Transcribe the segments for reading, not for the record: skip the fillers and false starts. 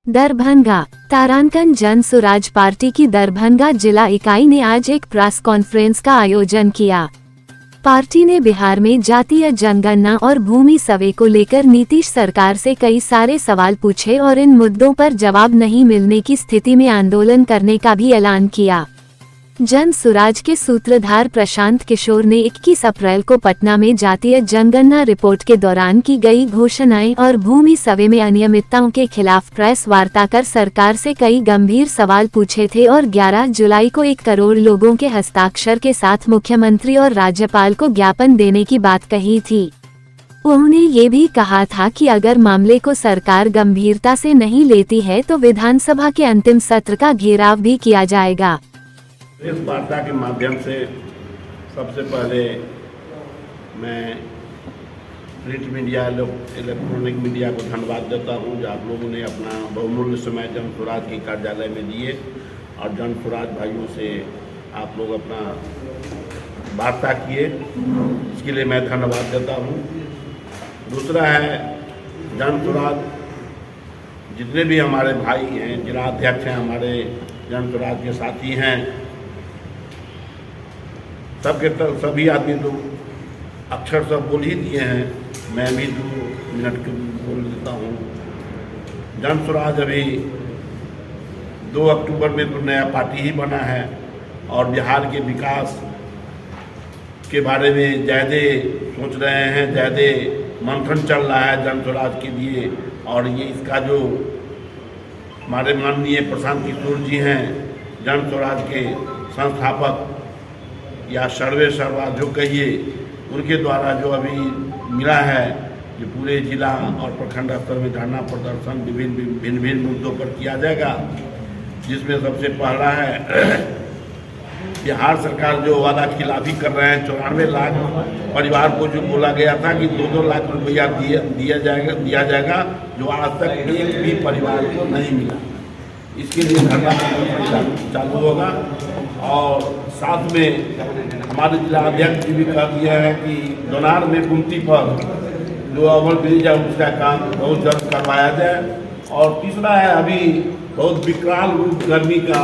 दरभंगा तारांकन जन स्वराज पार्टी की दरभंगा जिला इकाई ने आज एक प्रेस कॉन्फ्रेंस का आयोजन किया। पार्टी ने बिहार में जातीय जनगणना और भूमि सर्वे को लेकर नीतीश सरकार से कई सारे सवाल पूछे और इन मुद्दों पर जवाब नहीं मिलने की स्थिति में आंदोलन करने का भी ऐलान किया। जन स्वराज के सूत्रधार प्रशांत किशोर ने 21 अप्रैल को पटना में जातीय जनगणना रिपोर्ट के दौरान की गई घोषणाएं और भूमि सर्वे में अनियमितताओं के खिलाफ प्रेस वार्ता कर सरकार से कई गंभीर सवाल पूछे थे और 11 जुलाई को 1 करोड़ लोगों के हस्ताक्षर के साथ मुख्यमंत्री और राज्यपाल को ज्ञापन देने की बात कही थी। उन्होंने ये भी कहा था कि अगर मामले को सरकार गंभीरता से नहीं लेती है तो विधानसभा के अंतिम सत्र का घेराव भी किया जाएगा। इस वार्ता के माध्यम से सबसे पहले मैं प्रिंट मीडिया इलेक्ट्रॉनिक मीडिया को धन्यवाद देता हूं जो आप लोगों ने अपना बहुमूल्य समय जन स्वराज के कार्यालय में दिए और जन स्वराज भाइयों से आप लोग अपना वार्ता किए, इसके लिए मैं धन्यवाद देता हूं। दूसरा है जन स्वराज जितने भी हमारे भाई हैं, जिला अध्यक्ष हैं, हमारे जन स्वराज के साथी हैं, सभी आदमी तो अक्षर सब बोल ही दिए हैं, मैं भी 2 मिनट के बोल देता हूँ। जन स्वराज अभी 2 अक्टूबर में तो नया पार्टी ही बना है और बिहार के विकास के बारे में ज़्यादा सोच रहे हैं, ज़्यादा मंथन चल रहा है जन स्वराज के लिए। और ये इसका जो हमारे माननीय प्रशांत किशोर जी हैं, जन स्वराज के संस्थापक या सर्वा जो कहिए, उनके द्वारा जो अभी मिला है कि पूरे जिला और प्रखंड स्तर में धरना प्रदर्शन भिन्न मुद्दों पर किया जाएगा, जिसमें सबसे पहला है बिहार सरकार जो वादा खिलाफी कर रहे हैं। 94 लाख परिवार को जो बोला गया था कि 2-2 लाख रुपया दिया जाएगा, जो आज तक एक भी परिवार को नहीं मिला। इसके लिए धरना प्रदर्शन चालू होगा। और साथ में हमारे जिला अध्यक्ष जी भी कह दिया है कि दोनार में गुमती पर जो ओवर ब्रिज है उसका काम बहुत जल्द करवाया जाए। और तीसरा है अभी बहुत विकराल रूप गर्मी का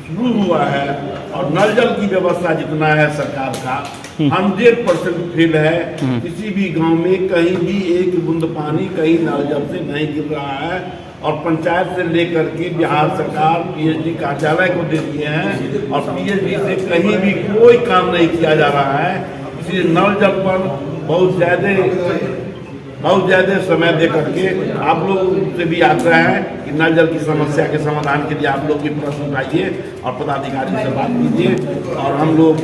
शुरू हुआ है और नल जल की व्यवस्था जितना है सरकार का 100% फेल है। किसी भी गांव में कहीं भी एक बूंद पानी कहीं नल जल से नहीं गिर रहा है और पंचायत से लेकर के बिहार सरकार पीएचडी कार्यालय को दे दिए हैं और पीएचडी से कहीं भी कोई काम नहीं किया जा रहा है। इसलिए नल जल पर बहुत ज़्यादा समय दे करके आप लोग से भी आग्रह है कि नल जल की समस्या के समाधान के लिए आप लोग भी प्रश्न उठाइए और पदाधिकारी से बात कीजिए। और हम लोग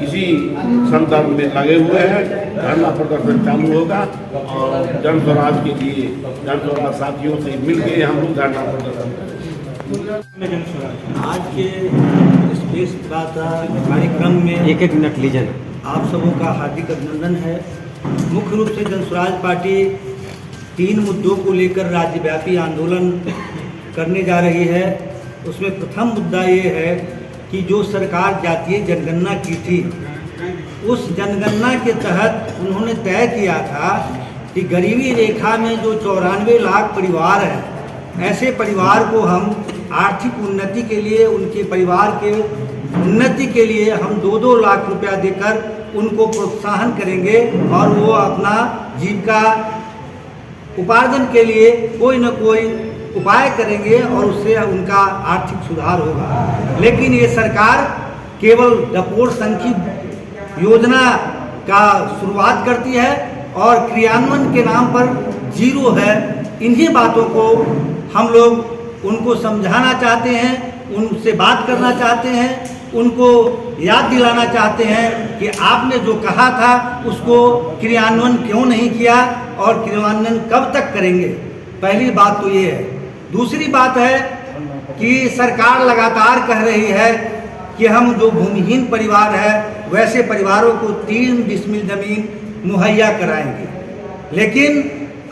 इसी संदर्भ में लगे हुए हैं, धरना प्रदर्शन चालू होगा और जन स्वराज के लिए जन स्वराज साथियों से मिलकर हम लोग धरना प्रदर्शन करेंगे। आज के इस प्रेस कार्यक्रम में एक मिनट लीजिए, आप सबों का हार्दिक अभिनंदन है। मुख्य रूप से जन स्वराज पार्टी 3 मुद्दों को लेकर राज्यव्यापी आंदोलन करने जा रही है। उसमें प्रथम मुद्दा ये है कि जो सरकार जातीय जनगणना की थी, उस जनगणना के तहत उन्होंने तय किया था कि गरीबी रेखा में जो 94 लाख परिवार हैं, ऐसे परिवार को हम आर्थिक उन्नति के लिए, उनके परिवार के उन्नति के लिए हम 2-2 लाख रुपया देकर उनको प्रोत्साहन करेंगे और वो अपना जीविका उपार्जन के लिए कोई न कोई उपाय करेंगे और उससे उनका आर्थिक सुधार होगा। लेकिन ये सरकार केवल डपोर संखी योजना का शुरुआत करती है और क्रियान्वयन के नाम पर जीरो है। इन्हीं बातों को हम लोग उनको समझाना चाहते हैं, उनसे बात करना चाहते हैं, उनको याद दिलाना चाहते हैं कि आपने जो कहा था उसको क्रियान्वयन क्यों नहीं किया और क्रियान्वयन कब तक करेंगे। पहली बात तो ये है। दूसरी बात है कि सरकार लगातार कह रही है कि हम जो भूमिहीन परिवार है वैसे परिवारों को 3 डिसमिल जमीन मुहैया कराएंगे। लेकिन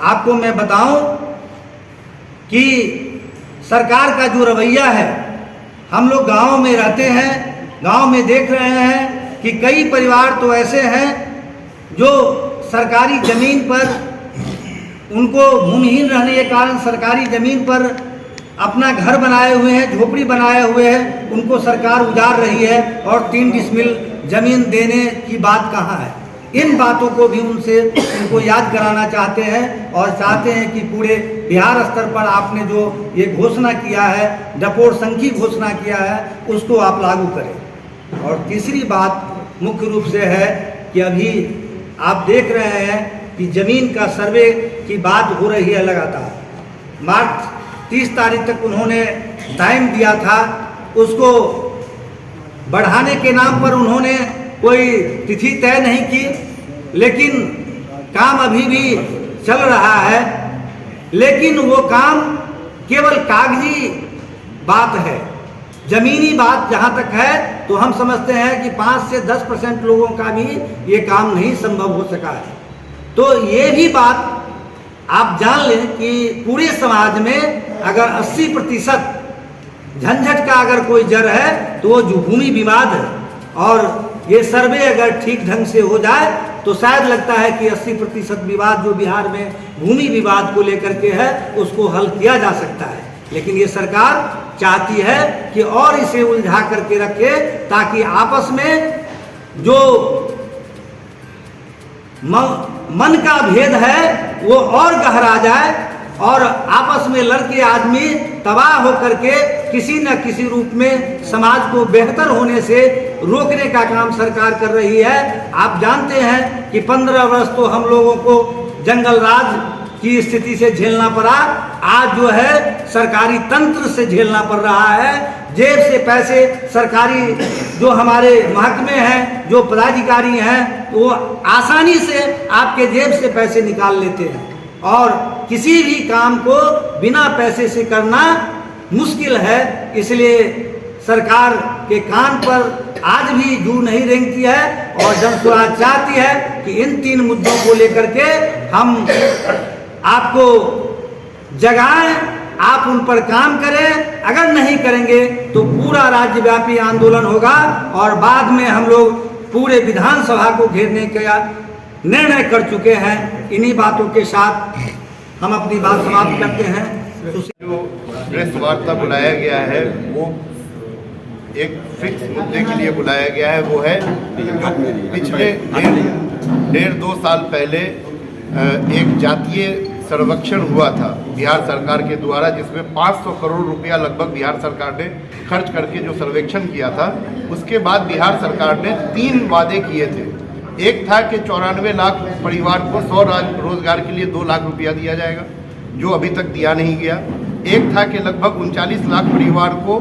आपको मैं बताऊं कि सरकार का जो रवैया है, हम लोग गांव में रहते हैं, गांव में देख रहे हैं कि कई परिवार तो ऐसे हैं जो सरकारी ज़मीन पर, उनको भूमिहीन रहने के कारण सरकारी ज़मीन पर अपना घर बनाए हुए हैं, झोपड़ी बनाए हुए हैं, उनको सरकार उजाड़ रही है और 3 डिसमिल ज़मीन देने की बात कहाँ है। इन बातों को भी उनको याद कराना चाहते हैं और चाहते हैं कि पूरे बिहार स्तर पर आपने जो ये घोषणा किया है, डपोर संघ की घोषणा किया है, उसको आप लागू करें। और तीसरी बात मुख्य रूप से है कि अभी आप देख रहे हैं कि ज़मीन का सर्वे की बात हो रही है लगातार। मार्च 30 तारीख तक उन्होंने टाइम दिया था, उसको बढ़ाने के नाम पर उन्होंने कोई तिथि तय नहीं की, लेकिन काम अभी भी चल रहा है। लेकिन वो काम केवल कागजी बात है, ज़मीनी बात जहाँ तक है तो हम समझते हैं कि 5 से 10% लोगों का भी ये काम नहीं संभव हो सका है। तो ये भी बात आप जान लें कि पूरे समाज में अगर 80% झंझट का अगर कोई जड़ है तो वो जो भूमि विवाद है, और ये सर्वे अगर ठीक ढंग से हो जाए तो शायद लगता है कि 80% विवाद जो बिहार में भूमि विवाद को लेकर के है उसको हल किया जा सकता है। लेकिन ये सरकार चाहती है कि और इसे उलझा करके रखे, ताकि आपस में जो मन का भेद है वो और गहरा जाए और आपस में लड़के आदमी तबाह होकर के किसी न किसी रूप में समाज को बेहतर होने से रोकने का काम सरकार कर रही है। आप जानते हैं कि 15 वर्ष तो हम लोगों को जंगल राज की स्थिति से झेलना पड़ा, आज जो है सरकारी तंत्र से झेलना पड़ रहा है। जेब से पैसे सरकारी जो हमारे महकमे हैं, जो पदाधिकारी हैं, वो आसानी से आपके जेब से पैसे निकाल लेते हैं और किसी भी काम को बिना पैसे से करना मुश्किल है। इसलिए सरकार के कान पर आज भी जू नहीं रेंगती है और जनस्वराज चाहती है कि इन 3 मुद्दों को लेकर के हम आपको जगाएं, आप उन पर काम करें। अगर नहीं करेंगे तो पूरा राज्यव्यापी आंदोलन होगा और बाद में हम लोग पूरे विधानसभा को घेरने का निर्णय कर चुके हैं। इन्हीं बातों के साथ हम अपनी बात समाप्त करते हैं। जो प्रेस वार्ता बुलाया गया है वो एक फिक्स मुद्दे के लिए बुलाया गया है, वो है जो पिछले 1.5-2 साल पहले एक जातीय सर्वेक्षण हुआ था बिहार सरकार के द्वारा, जिसमें 500 करोड़ रुपया लगभग बिहार सरकार ने खर्च करके जो सर्वेक्षण किया था। उसके बाद बिहार सरकार ने 3 वादे किए थे। एक था कि 94 लाख परिवार को 100 रोजगार के लिए 2 लाख रुपया दिया जाएगा, जो अभी तक दिया नहीं गया। एक था कि लगभग 39 लाख परिवार को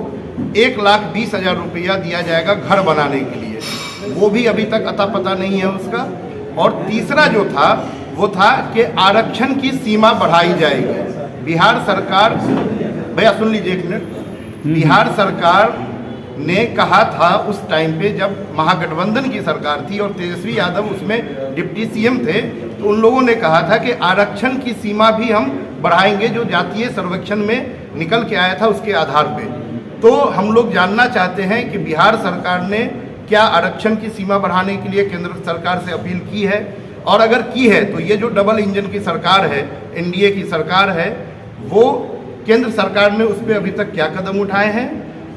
1,20,000 रुपया दिया जाएगा घर बनाने के लिए, वो भी अभी तक अता पता नहीं है उसका। और तीसरा जो था वो था कि आरक्षण की सीमा बढ़ाई जाएगी। बिहार सरकार, भैया सुन लीजिए एक मिनट, बिहार सरकार ने कहा था उस टाइम पे जब महागठबंधन की सरकार थी और तेजस्वी यादव उसमें डिप्टी सीएम थे, तो उन लोगों ने कहा था कि आरक्षण की सीमा भी हम बढ़ाएंगे, जो जातीय सर्वेक्षण में निकल के आया था उसके आधार पे। तो हम लोग जानना चाहते हैं कि बिहार सरकार ने क्या आरक्षण की सीमा बढ़ाने के लिए केंद्र सरकार से अपील की है, और अगर की है तो ये जो डबल इंजन की सरकार है, एनडीए की सरकार है, वो केंद्र सरकार ने उस पर अभी तक क्या कदम उठाए हैं।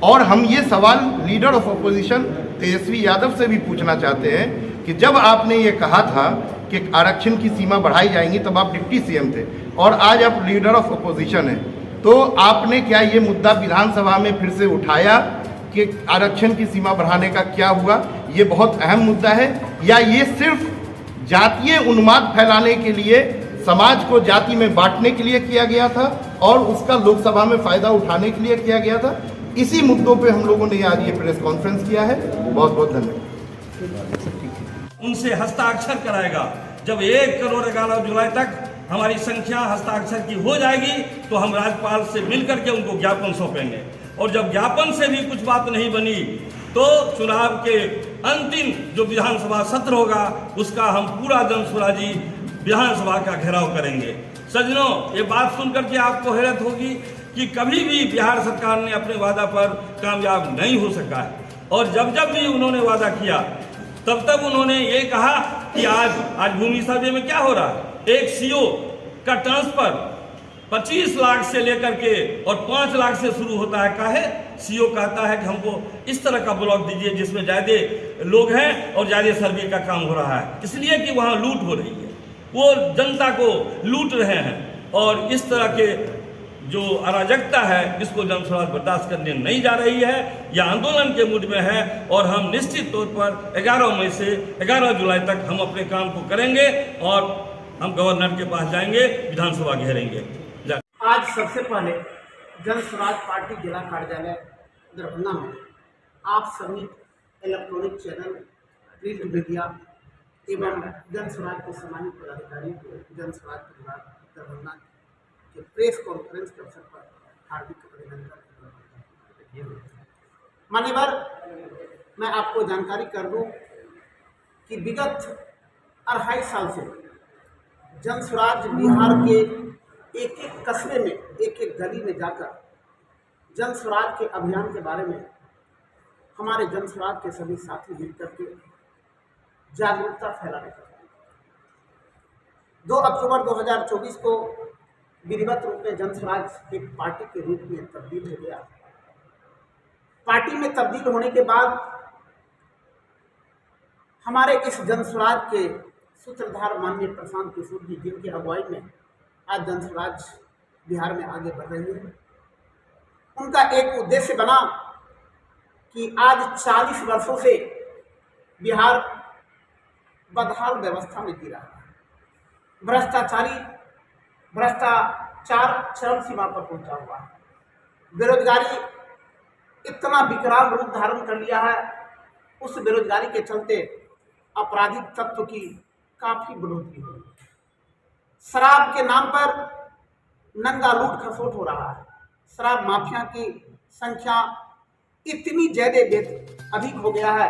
और हम ये सवाल leader of opposition Tejashwi Yadav से भी पूछना चाहते हैं कि जब आपने ये कहा था कि आरक्षण की सीमा बढ़ाई जाएंगी, तब आप डिप्टी सीएम थे और आज आप लीडर ऑफ अपोजिशन हैं, तो आपने क्या ये मुद्दा विधानसभा में फिर से उठाया कि आरक्षण की सीमा बढ़ाने का क्या हुआ? ये बहुत अहम मुद्दा है, या ये सिर्फ जातीय उन्माद फैलाने के लिए, समाज को जाति में बांटने के लिए किया गया था और उसका लोकसभा में फायदा उठाने के लिए किया गया था? इसी मुद्दों पे हम लोगों ने आज ये प्रेस कॉन्फ्रेंस किया है। बहुत बहुत धन्यवाद। उनसे हस्ताक्षर कराएगा। जब 1 करोड़ 11 जुलाई तक हमारी संख्या हस्ताक्षर की हो जाएगी तो हम राज्यपाल से मिलकर के उनको ज्ञापन सौंपेंगे, और जब ज्ञापन से भी कुछ बात नहीं बनी तो चुनाव के अंतिम जो विधानसभा सत्र होगा उसका हम पूरा जनसुराजी विधानसभा का घेराव करेंगे। सज्जनों, ये बात सुनकर के आपको हैरत होगी कि कभी भी बिहार सरकार ने अपने वादा पर कामयाब नहीं हो सका है। और जब जब भी उन्होंने वादा किया तब तब उन्होंने ये कहा कि आज भूमि सर्वे में क्या हो रहा है, एक सीओ का ट्रांसफर 25 लाख से लेकर के और 5 लाख से शुरू होता है। काहे सीओ कहता है कि हमको इस तरह का ब्लॉक दीजिए जिसमें ज़्यादा लोग हैं और ज़्यादा सर्वे का काम हो रहा है, इसलिए कि वहाँ लूट हो रही है, वो जनता को लूट रहे हैं। और इस तरह के जो अराजकता है इसको जन स्वराज बर्दाश्त करने नहीं जा रही है, यह आंदोलन के मूड में है। और हम निश्चित तौर पर 11 मई से 11 जुलाई तक हम अपने काम को करेंगे और हम गवर्नर के पास जाएंगे, विधानसभा घेरेंगे। आज सबसे पहले जन स्वराज पार्टी जिला कार्यालय दरभंगा में आप सभी इलेक्ट्रॉनिक चैनल, प्रिंट मीडिया एवं जन स्वराज के सम्मानित पदाधिकारियों को जन स्वराज परिवार दरभंगा के प्रेस कॉन्फ्रेंस के अवसर पर हार्दिक अभिनंदन। मान्यवर, मैं आपको जानकारी कर दूं कि विगत 2.5 साल से जन स्वराज बिहार के एक एक कस्बे में, एक एक गली में जाकर जन स्वराज के अभियान के बारे में हमारे जन स्वराज के सभी साथी मिलकर के जागरूकता फैला रहे हैं। 2 अक्टूबर 2024 को विधिवत रूप में जन स्वराज एक पार्टी के रूप में तब्दील हो गया। पार्टी में तब्दील होने के बाद हमारे इस जन स्वराज के सूत्रधार माननीय प्रशांत किशोर जी, जिनकी अगुवाई में आज जन स्वराज बिहार में आगे बढ़ रही है, उनका एक उद्देश्य बना कि आज 40 वर्षों से बिहार बदहाल व्यवस्था में जी रहा है। भ्रष्टाचार चरम सीमा पर पहुंचा हुआ है। बेरोजगारी इतना विकराल रूप धारण कर लिया है, उस बेरोजगारी के चलते आपराधिक तत्व की काफी बढ़ोतरी हो रही है। शराब के नाम पर नंगा लूट खसोट हो रहा है। शराब माफिया की संख्या इतनी ज्यादा अधिक हो गया है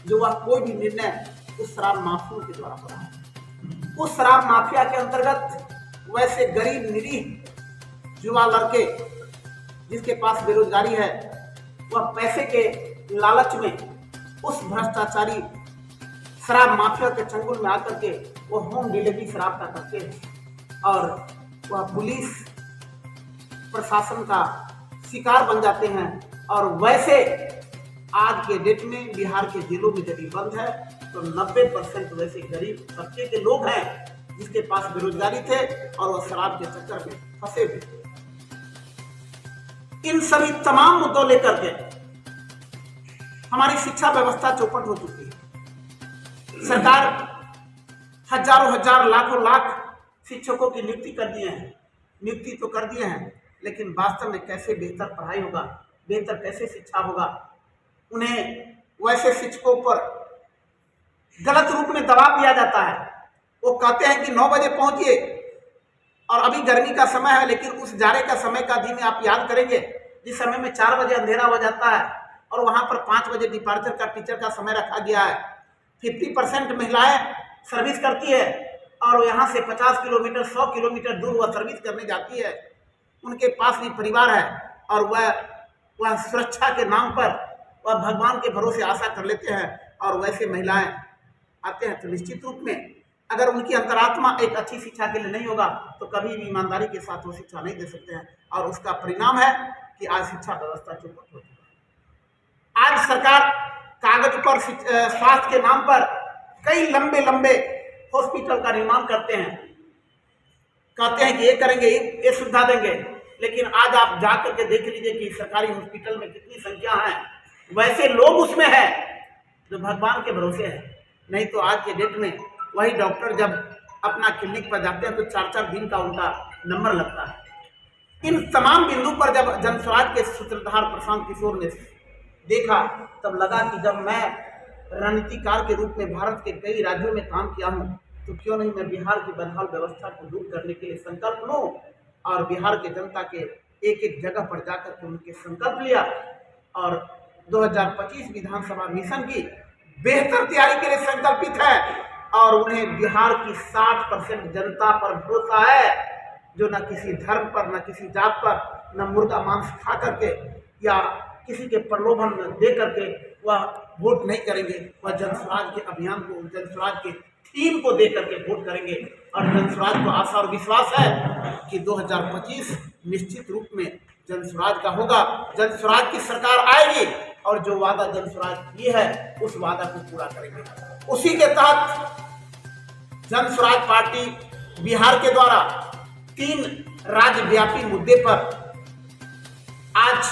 जो वह कोई भी निर्णय उस शराब माफियों के द्वारा हो रहा है। उस शराब माफिया के अंतर्गत वैसे गरीब निरीह युवा लड़के जिसके पास बेरोजगारी है, वह पैसे के लालच में उस भ्रष्टाचारी शराब माफिया के चंगुल में आकर के वो होम डिलीवरी शराब का करते हैं और वह पुलिस प्रशासन का शिकार बन जाते हैं। और वैसे आज के डेट में बिहार के जेलों में यदि बंद है तो 90% वैसे गरीब तबके के लोग हैं जिसके पास बेरोजगारी थे और वह शराब के चक्कर में फंसे हुए। इन सभी तमाम मुद्दों लेकर के हमारी शिक्षा व्यवस्था चौपट हो चुकी है। सरकार हजारों हजार लाखों लाख शिक्षकों की नियुक्ति कर दिए हैं, नियुक्ति तो कर दिए हैं, लेकिन वास्तव में कैसे बेहतर पढ़ाई होगा, बेहतर कैसे शिक्षा होगा, उन्हें वैसे शिक्षकों पर गलत रूप में दबाव दिया जाता है। वो कहते हैं कि 9 बजे पहुंचिए और अभी गर्मी का समय है, लेकिन उस जाड़े का समय का दिन आप याद करेंगे जिस समय में 4 बजे अंधेरा हो जाता है और वहां पर 5 बजे डिपार्चर का टीचर का समय रखा गया है। 50% महिलाएं सर्विस करती है और यहाँ से 50 किलोमीटर 100 किलोमीटर दूर वह सर्विस करने जाती है। उनके पास भी परिवार है और वह सुरक्षा के नाम पर वह भगवान के भरोसे आशा कर लेते हैं और वैसे महिलाएं आते हैं। तो निश्चित रूप में अगर उनकी अंतरात्मा एक अच्छी शिक्षा के लिए नहीं होगा तो कभी भी ईमानदारी के साथ वो शिक्षा नहीं दे सकते हैं और उसका परिणाम है कि आज शिक्षा व्यवस्था चौपट हो चुकी है। आज सरकार कागज पर स्वास्थ्य के नाम पर कई लंबे लंबे हॉस्पिटल का निर्माण करते हैं, कहते हैं कि ये करेंगे, ये सुविधा देंगे, लेकिन आज आप जाकर के देख लीजिए कि सरकारी हॉस्पिटल में कितनी संख्या है, वैसे लोग उसमें है जो भगवान के भरोसे है। नहीं तो आज के डेट में वही डॉक्टर जब अपना क्लिनिक पर जाते हैं तो 4-4 दिन का उनका नंबर लगता है। इन तमाम बिंदु पर जब जन स्वराज के सूत्रधार प्रशांत किशोर ने देखा तब लगा कि जब मैं रणनीतिकार के रूप में भारत के कई राज्यों में काम किया हूँ तो क्यों नहीं मैं बिहार की बदहाल व्यवस्था को दूर करने के लिए संकल्प लूँ और बिहार के जनता के एक एक जगह पर जाकर के उनके संकल्प लिया और 2025 विधानसभा मिशन की बेहतर तैयारी के लिए संकल्पित है और उन्हें बिहार की 60% जनता पर भरोसा है जो न किसी धर्म पर, न किसी जात पर, न मुर्गा मांस खा करके या किसी के प्रलोभन दे करके वह वोट नहीं करेंगे। वह जनस्वराज के अभियान को, जनस्वराज के थीम को दे करके वोट करेंगे। और जनस्वराज को आशा और विश्वास है कि 2025 निश्चित रूप में जनस्वराज का होगा। जनस्वराज की सरकार आएगी और जो वादा जनस्वराज किए है उस वादा को पूरा करेंगे। उसी के तहत जनस्वराज पार्टी बिहार के द्वारा 3 राज्यव्यापी मुद्दे पर आज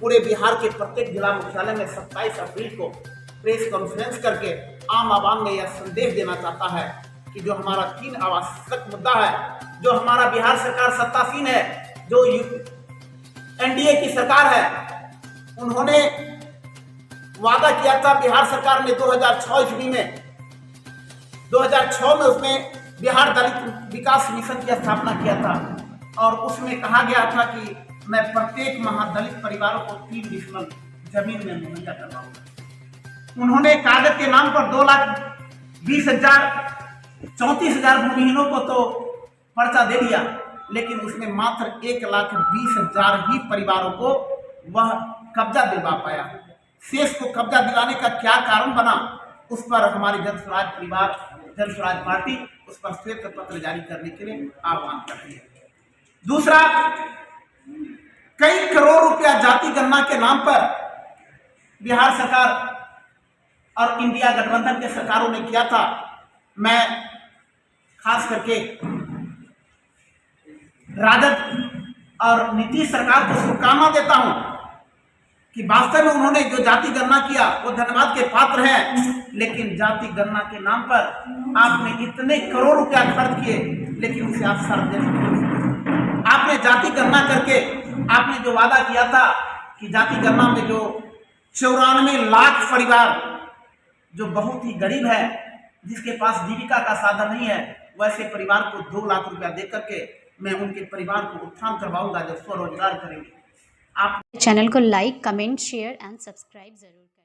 पूरे बिहार के प्रत्येक जिला मुख्यालय में 27 अप्रैल को प्रेस कॉन्फ्रेंस करके आम आवाम में यह संदेश देना चाहता है कि जो हमारा 3 आवश्यक मुद्दा है, जो हमारा बिहार सरकार सत्तासीन है, जो एनडीए की सरकार है, उन्होंने वादा किया था बिहार सरकार ने 2006 ईस्वी में 2006 में उसमें बिहार दलित विकास मिशन की स्थापना किया था और उसमें कहा गया था कि मैं प्रत्येक महादलित परिवारों को 3 डिसमल जमीन में मुहैया करवाऊंगा। उन्होंने कागज के नाम पर 2,20,34,000 भूमिहीनों को तो पर्चा दे दिया, लेकिन उसमें मात्र 1,20,000 ही परिवारों को वह कब्जा दिलवा पाया। शेष को कब्जा दिलाने का क्या कारण बना, उस पर हमारी जनस्वराज पार्टी उस पर श्वेत पत्र जारी करने के लिए आह्वान कर रही है। दूसरा, कई करोड़ रुपया जाति गणना के नाम पर बिहार सरकार और इंडिया गठबंधन के सरकारों ने किया था। मैं खास करके राजद और नीतीश सरकार को शुभकामना देता हूं कि वास्तव में उन्होंने जो जाति गणना किया वो धन्यवाद के पात्र हैं, लेकिन जाति गणना के नाम पर आपने इतने करोड़ रुपया खर्च किए, लेकिन उसे आप सार्वजनिक आपने जाति गणना करके आपने जो वादा किया था कि जाति गणना में जो 94 लाख परिवार जो बहुत ही गरीब है, जिसके पास जीविका का साधन नहीं है, वैसे परिवार को 2 लाख रुपया दे करके मैं उनके परिवार को उत्थान करवाऊंगा जो स्वरोजगार करेंगे। आप चैनल को like, comment, share and subscribe जरूर करें।